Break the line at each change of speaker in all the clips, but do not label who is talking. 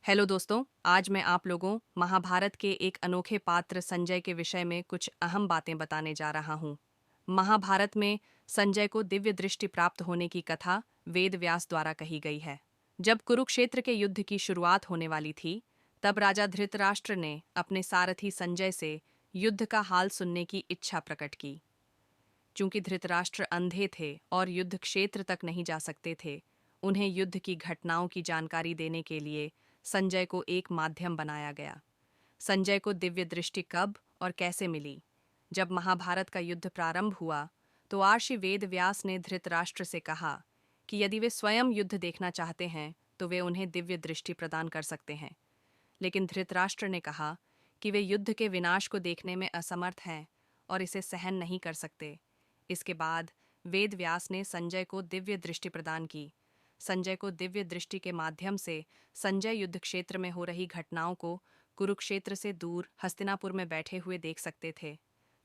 Hello दोस्तों, आज मैं आप लोगों महाभारत के एक अनोखे पात्र संजय के विषय में कुछ अहम बातें बताने जा रहा हूँ। महाभारत में संजय को दिव्य दृष्टि प्राप्त होने की कथा वेद व्यास द्वारा कही गई है। जब कुरुक्षेत्र के युद्ध की शुरुआत होने वाली थी, तब राजा धृतराष्ट्र ने अपने सारथी संजय से युद्ध का हाल सुनने की इच्छा प्रकट की। चूंकि धृतराष्ट्र अंधे थे और युद्ध क्षेत्र तक नहीं जा सकते थे, उन्हें युद्ध की घटनाओं की जानकारी देने के लिए संजय को एक माध्यम बनाया गया। संजय को दिव्य दृष्टि कब और कैसे मिली? जब महाभारत का युद्ध प्रारंभ हुआ, तो महर्षि वेद व्यास ने धृतराष्ट्र से कहा कि यदि वे स्वयं युद्ध देखना चाहते हैं, तो वे उन्हें दिव्य दृष्टि प्रदान कर सकते हैं। लेकिन धृतराष्ट्र ने कहा कि वे युद्ध के विनाश को देखने में असमर्थ हैं और इसे सहन नहीं कर सकते। इसके बाद वेद व्यास ने संजय को दिव्य दृष्टि प्रदान की। संजय को दिव्य दृष्टि के माध्यम से संजय युद्ध क्षेत्र में हो रही घटनाओं को कुरुक्षेत्र से दूर हस्तिनापुर में बैठे हुए देख सकते थे।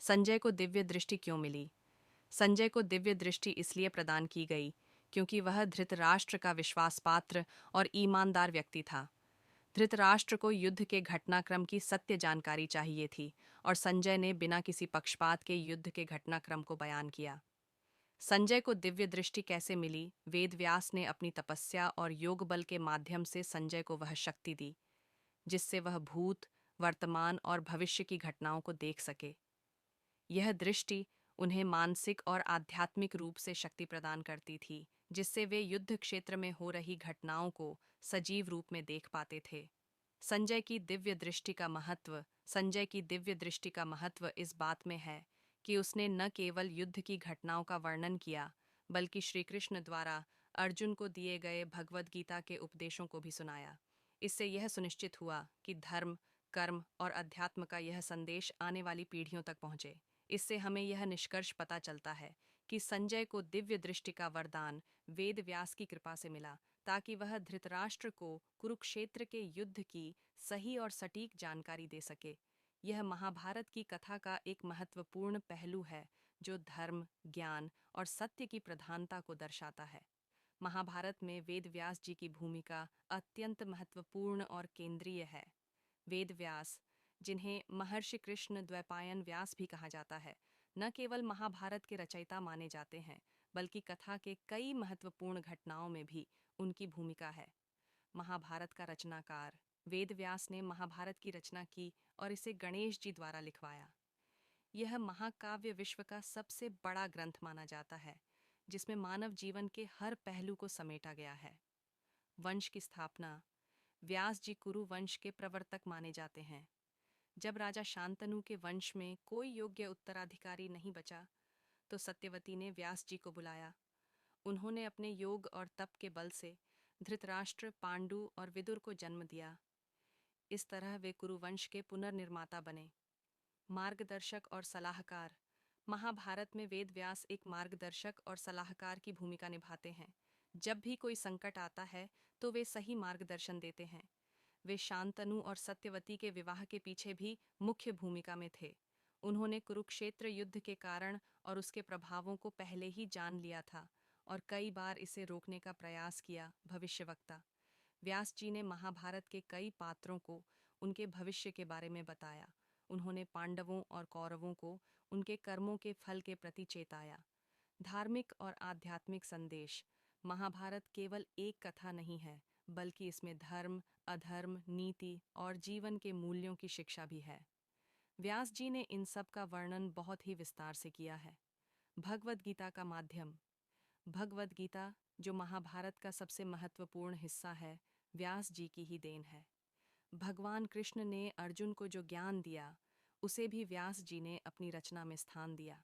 संजय को दिव्य दृष्टि क्यों मिली? संजय को दिव्य दृष्टि इसलिए प्रदान की गई क्योंकि वह धृतराष्ट्र का विश्वासपात्र और ईमानदार व्यक्ति था। धृतराष्ट्र को युद्ध के घटनाक्रम की सत्य जानकारी चाहिए थी और संजय ने बिना किसी पक्षपात के युद्ध के घटनाक्रम को बयान किया। संजय को दिव्य दृष्टि कैसे मिली? वेदव्यास ने अपनी तपस्या और योग बल के माध्यम से संजय को वह शक्ति दी जिससे वह भूत, वर्तमान और भविष्य की घटनाओं को देख सके। यह दृष्टि उन्हें मानसिक और आध्यात्मिक रूप से शक्ति प्रदान करती थी, जिससे वे युद्ध क्षेत्र में हो रही घटनाओं को सजीव रूप में देख पाते थे। संजय की दिव्य दृष्टि का महत्व संजय की दिव्य दृष्टि का महत्व इस बात में है कि उसने न केवल युद्ध की घटनाओं का वर्णन किया, बल्कि श्री कृष्ण द्वारा अर्जुन को दिए गए भगवद गीता के उपदेशों को भी सुनाया। इससे यह सुनिश्चित हुआ कि धर्म, कर्म और अध्यात्म का यह संदेश आने वाली पीढ़ियों तक पहुंचे। इससे हमें यह निष्कर्ष पता चलता है कि संजय को दिव्य दृष्टि का वरदान वेद व्यास की कृपा से मिला, ताकि वह धृतराष्ट्र को कुरुक्षेत्र के युद्ध की सही और सटीक जानकारी दे सके। यह महाभारत की कथा का एक महत्वपूर्ण पहलू है, जो धर्म, ज्ञान और सत्य की प्रधानता को दर्शाता है। महाभारत में वेद व्यास जी की भूमिका अत्यंत महत्वपूर्ण और केंद्रीय है। वेद व्यास, जिन्हें महर्षि कृष्ण द्वैपायन व्यास भी कहा जाता है, न केवल महाभारत के रचयिता माने जाते हैं, बल्कि कथा के कई महत्वपूर्ण घटनाओं में भी उनकी भूमिका है। महाभारत का रचनाकार वेद व्यास ने महाभारत की रचना की और इसे गणेश जी द्वारा लिखवाया। यह महाकाव्य विश्व का सबसे बड़ा ग्रंथ माना जाता है, जिसमें मानव जीवन के हर पहलू को समेटा गया है। वंश की स्थापना। व्यास जी कुरु वंश के प्रवर्तक माने जाते हैं। जब राजा शांतनु के वंश में कोई योग्य उत्तराधिकारी नहीं बचा, तो सत्यवती ने व्यास जी को बुलाया। उन्होंने अपने योग और तप के बल से धृतराष्ट्र, पांडु और विदुर को जन्म दिया। इस तरह वे कुरुवंश के पुनर्निर्माता बने। मार्गदर्शक और सलाहकार। महाभारत में वेद व्यास एक मार्गदर्शक और सलाहकार की भूमिका निभाते हैं। जब भी कोई संकट आता है, तो वे सही मार्गदर्शन देते हैं। वे शांतनु और सत्यवती के विवाह के पीछे भी मुख्य भूमिका में थे। उन्होंने कुरुक्षेत्र युद्ध के कारण और उसके प्रभावों को पहले ही जान लिया था और कई बार इसे रोकने का प्रयास किया। भविष्यवक्ता। व्यास जी ने महाभारत के कई पात्रों को उनके भविष्य के बारे में बताया। उन्होंने पांडवों और कौरवों को उनके कर्मों के फल के प्रति चेताया। धार्मिक और आध्यात्मिक संदेश। महाभारत केवल एक कथा नहीं है, बल्कि इसमें धर्म, अधर्म, नीति और जीवन के मूल्यों की शिक्षा भी है। व्यास जी ने इन सब का वर्णन बहुत ही विस्तार से किया है। भगवद गीता का माध्यम। भगवद गीता, जो महाभारत का सबसे महत्वपूर्ण हिस्सा है, व्यास जी की ही देन है। भगवान कृष्ण ने अर्जुन को जो ज्ञान दिया, उसे भी व्यास जी ने अपनी रचना में स्थान दिया।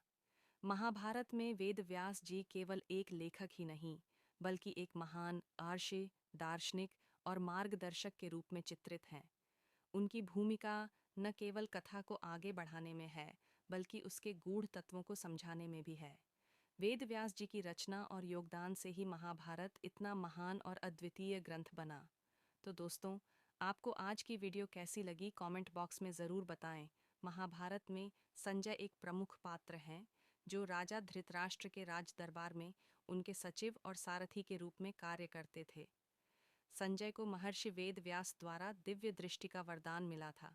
महाभारत में वेद व्यास जी केवल एक लेखक ही नहीं, बल्कि एक महान आर्षि, दार्शनिक और मार्गदर्शक के रूप में चित्रित हैं। उनकी भूमिका न केवल कथा को आगे बढ़ाने में है, बल्कि उसके गूढ़ तत्वों को समझाने में भी है। वेद व्यास जी की रचना और योगदान से ही महाभारत इतना महान और अद्वितीय ग्रंथ बना। तो दोस्तों, आपको आज की वीडियो कैसी लगी, कमेंट बॉक्स में ज़रूर बताएं। महाभारत में संजय एक प्रमुख पात्र हैं, जो राजा धृतराष्ट्र के राज दरबार में उनके सचिव और सारथी के रूप में कार्य करते थे। संजय को महर्षि वेद व्यास द्वारा दिव्य दृष्टि का वरदान मिला था।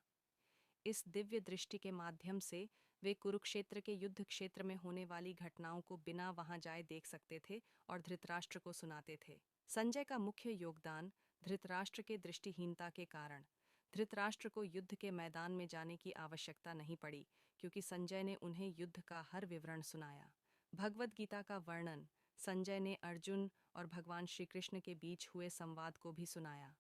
इस दिव्य दृष्टि के माध्यम से वे कुरुक्षेत्र के युद्ध क्षेत्र में होने वाली घटनाओं को बिना वहां जाए देख सकते थे और धृतराष्ट्र को सुनाते थे। संजय का मुख्य योगदान धृतराष्ट्र के दृष्टिहीनता के कारण धृतराष्ट्र को युद्ध के मैदान में जाने की आवश्यकता नहीं पड़ी, क्योंकि संजय ने उन्हें युद्ध का हर विवरण सुनाया। भगवद गीता का वर्णन संजय ने अर्जुन और भगवान श्री कृष्ण के बीच हुए संवाद को भी सुनाया।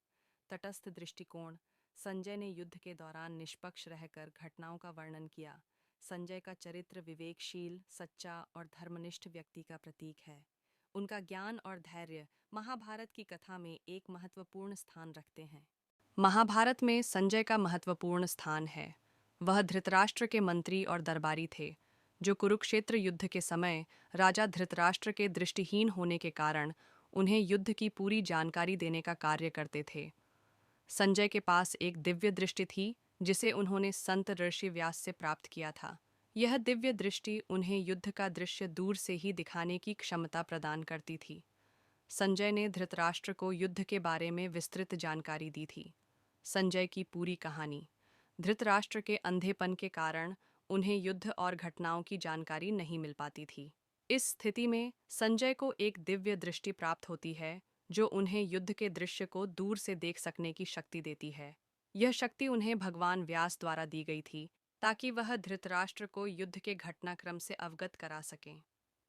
तटस्थ दृष्टिकोण संजय ने युद्ध के दौरान निष्पक्ष रहकर घटनाओं का वर्णन किया। संजय का चरित्र विवेकशील, सच्चा और धर्मनिष्ठ व्यक्ति का प्रतीक है। उनका ज्ञान और धैर्य महाभारत की कथा में एक महत्वपूर्ण स्थान रखते हैं। महाभारत में संजय का महत्वपूर्ण स्थान है। वह धृतराष्ट्र के मंत्री और दरबारी थे, जो कुरुक्षेत्र युद्ध के समय राजा धृतराष्ट्र के दृष्टिहीन होने के कारण उन्हें युद्ध की पूरी जानकारी देने का कार्य करते थे। संजय के पास एक दिव्य दृष्टि थी, जिसे उन्होंने संत ऋषि व्यास से प्राप्त किया था। यह दिव्य दृष्टि उन्हें युद्ध का दृश्य दूर से ही दिखाने की क्षमता प्रदान करती थी। संजय ने धृतराष्ट्र को युद्ध के बारे में विस्तृत जानकारी दी थी। संजय की पूरी कहानी धृतराष्ट्र के अंधेपन के कारण उन्हें युद्ध और घटनाओं की जानकारी नहीं मिल पाती थी। इस स्थिति में संजय को एक दिव्य दृष्टि प्राप्त होती है, जो उन्हें युद्ध के दृश्य को दूर से देख सकने की शक्ति देती है। यह शक्ति उन्हें भगवान व्यास द्वारा दी गई थी, ताकि वह धृतराष्ट्र को युद्ध के घटनाक्रम से अवगत करा सकें।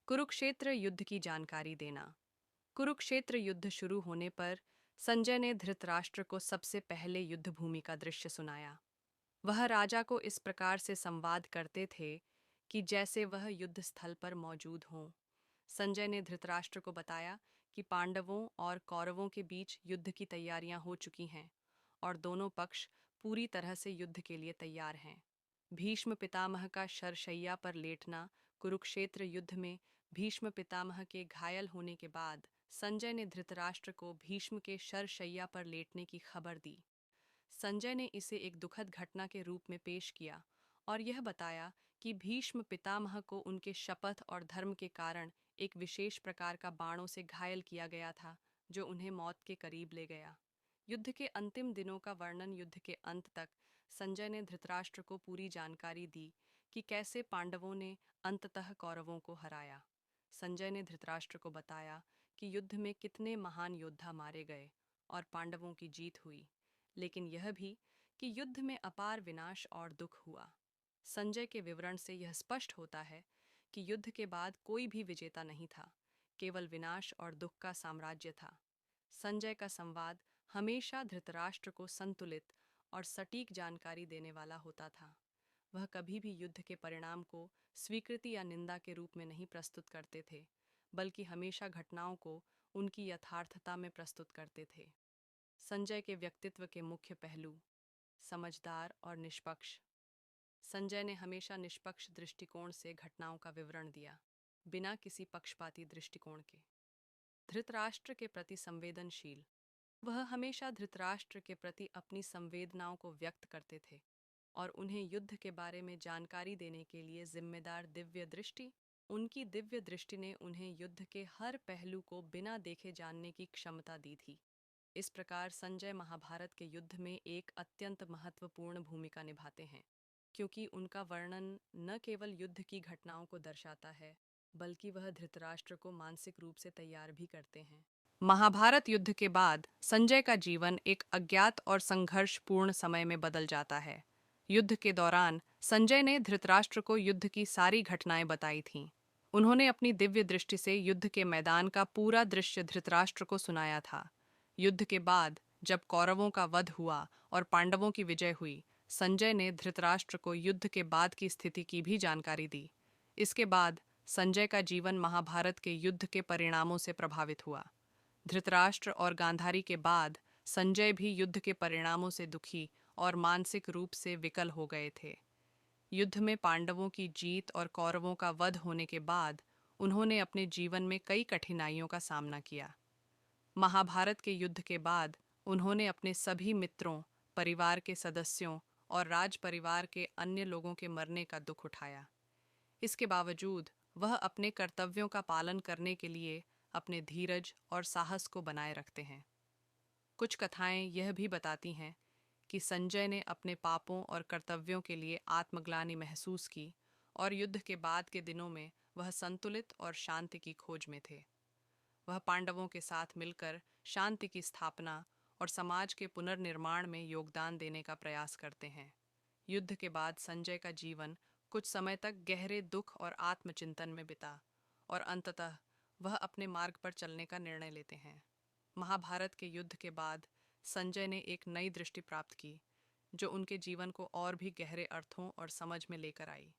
कुरुक्षेत्र युद्ध की जानकारी देना। कुरुक्षेत्र युद्ध शुरू होने पर संजय ने धृतराष्ट्र को सबसे पहले युद्ध भूमि का दृश्य सुनाया। वह राजा को इस प्रकार से संवाद करते थे कि जैसे वह युद्ध स्थल पर मौजूद हों। संजय ने धृतराष्ट्र को बताया कि पांडवों और कौरवों के बीच युद्ध की तैयारियां हो चुकी हैं और दोनों पक्ष पूरी तरह से युद्ध के लिए तैयार हैं। भीष्म पितामह का शरशैया पर लेटना। कुरुक्षेत्र युद्ध में भीष्म पितामह के घायल होने के बाद संजय ने धृतराष्ट्र को भीष्म के शरशैया पर लेटने की खबर दी। संजय ने इसे एक दुखद घटना के रूप में पेश किया और यह बताया कि भीष्म पितामह को उनके शपथ और धर्म के कारण एक विशेष प्रकार का बाणों से घायल किया गया था, जो उन्हें मौत के करीब ले गया। युद्ध के अंतिम दिनों का वर्णन। युद्ध के अंत तक संजय ने धृतराष्ट्र को पूरी जानकारी दी कि कैसे पांडवों ने अंततः कौरवों को हराया। संजय ने धृतराष्ट्र को बताया कि युद्ध में कितने महान योद्धा मारे गए और पांडवों की जीत हुई, लेकिन यह भी कि युद्ध में अपार विनाश और दुख हुआ। संजय के विवरण से यह स्पष्ट होता है कि युद्ध के बाद कोई भी विजेता नहीं था, केवल विनाश और दुख का साम्राज्य था। संजय का संवाद हमेशा धृतराष्ट्र को संतुलित और सटीक जानकारी देने वाला होता था। वह कभी भी युद्ध के परिणाम को स्वीकृति या निंदा के रूप में नहीं प्रस्तुत करते थे, बल्कि हमेशा घटनाओं को उनकी यथार्थता में प्रस्तुत करते थे। संजय के व्यक्तित्व के मुख्य पहलू। समझदार और निष्पक्ष। संजय ने हमेशा निष्पक्ष दृष्टिकोण से घटनाओं का विवरण दिया, बिना किसी पक्षपाती दृष्टिकोण के। धृतराष्ट्र के प्रति संवेदनशील। वह हमेशा धृतराष्ट्र के प्रति अपनी संवेदनाओं को व्यक्त करते थे और उन्हें युद्ध के बारे में जानकारी देने के लिए जिम्मेदार। दिव्य दृष्टि। उनकी दिव्य दृष्टि ने उन्हें युद्ध के हर पहलू को बिना देखे जानने की क्षमता दी थी। इस प्रकार संजय महाभारत के युद्ध में एक अत्यंत महत्वपूर्ण भूमिका निभाते हैं, क्योंकि उनका वर्णन न केवल युद्ध की घटनाओं को दर्शाता है, बल्कि वह धृतराष्ट्र को मानसिक रूप से तैयार भी करते हैं। महाभारत युद्ध के बाद संजय का जीवन एक अज्ञात और संघर्षपूर्ण समय में बदल जाता है। युद्ध के दौरान संजय ने धृतराष्ट्र को युद्ध की सारी घटनाएं बताई थीं। उन्होंने अपनी दिव्य दृष्टि से युद्ध के मैदान का पूरा दृश्य धृतराष्ट्र को सुनाया था। युद्ध के बाद जब कौरवों का वध हुआ और पांडवों की विजय हुई, संजय ने धृतराष्ट्र को युद्ध के बाद की स्थिति की भी जानकारी दी। इसके बाद संजय का जीवन महाभारत के युद्ध के परिणामों से प्रभावित हुआ। धृतराष्ट्र और गांधारी के बाद संजय भी युद्ध के परिणामों से दुखी और मानसिक रूप से विकल हो गए थे। युद्ध में पांडवों की जीत और कौरवों का वध होने के बाद उन्होंने अपने जीवन में कई कठिनाइयों का सामना किया। महाभारत के युद्ध के बाद उन्होंने अपने सभी मित्रों, परिवार के सदस्यों और राज परिवार के अन्य लोगों के मरने का दुख उठाया। इसके बावजूद वह अपने कर्तव्यों का पालन करने के लिए अपने धीरज और साहस को बनाए रखते हैं। कुछ कथाएं यह भी बताती हैं कि संजय ने अपने पापों और कर्तव्यों के लिए आत्मग्लानि महसूस की और युद्ध के बाद के दिनों में वह संतुलित और शांति की खोज में थे। वह पांडवों के साथ मिलकर शांति की स्थापना और समाज के पुनर्निर्माण में योगदान देने का प्रयास करते हैं। युद्ध के बाद संजय का जीवन कुछ समय तक गहरे दुख और आत्मचिंतन में बिता और अंततः वह अपने मार्ग पर चलने का निर्णय लेते हैं। महाभारत के युद्ध के बाद संजय ने एक नई दृष्टि प्राप्त की, जो उनके जीवन को और भी गहरे अर्थों और समझ में लेकर आई।